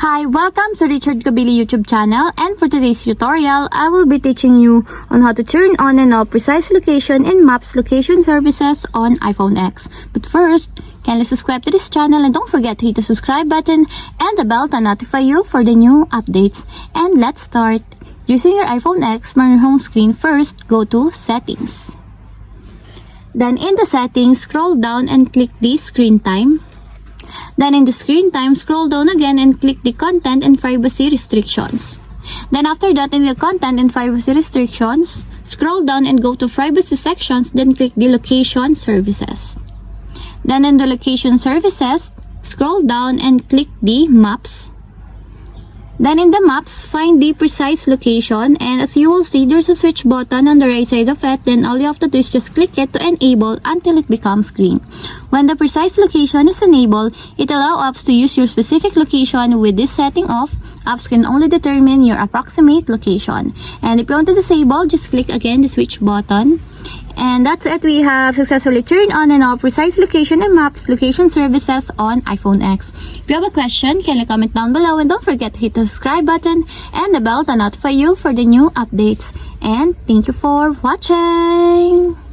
Hi, welcome to Richard Cabile YouTube channel, and for today's tutorial, I will be teaching you on how to turn on and off precise location in Maps location services on iPhone X. But first, kindly subscribe to this channel and don't forget to hit the subscribe button and the bell to notify you for the new updates. And let's start. Using your iPhone X from your home screen, first go to Settings. Then in the settings, scroll down and click the Screen Time. Then in the screen time, scroll down again and click the content and privacy restrictions. Then after that, in the content and privacy restrictions, scroll down and go to privacy sections, then click the location services. Then in the location services, scroll down and click the maps. Then in the maps, find the precise location, and as you will see, there's a switch button on the right side of it. Then all you have to do is just click it to enable until it becomes green. When the precise location is enabled, it allows apps to use your specific location. With this setting off, apps can only determine your approximate location. And if you want to disable, just click again the switch button. And that's it. We have successfully turned on and off precise location and maps location services on iPhone X. If you have a question, kindly comment down below, and don't forget to hit the subscribe button and the bell to notify you for the new updates. And thank you for watching.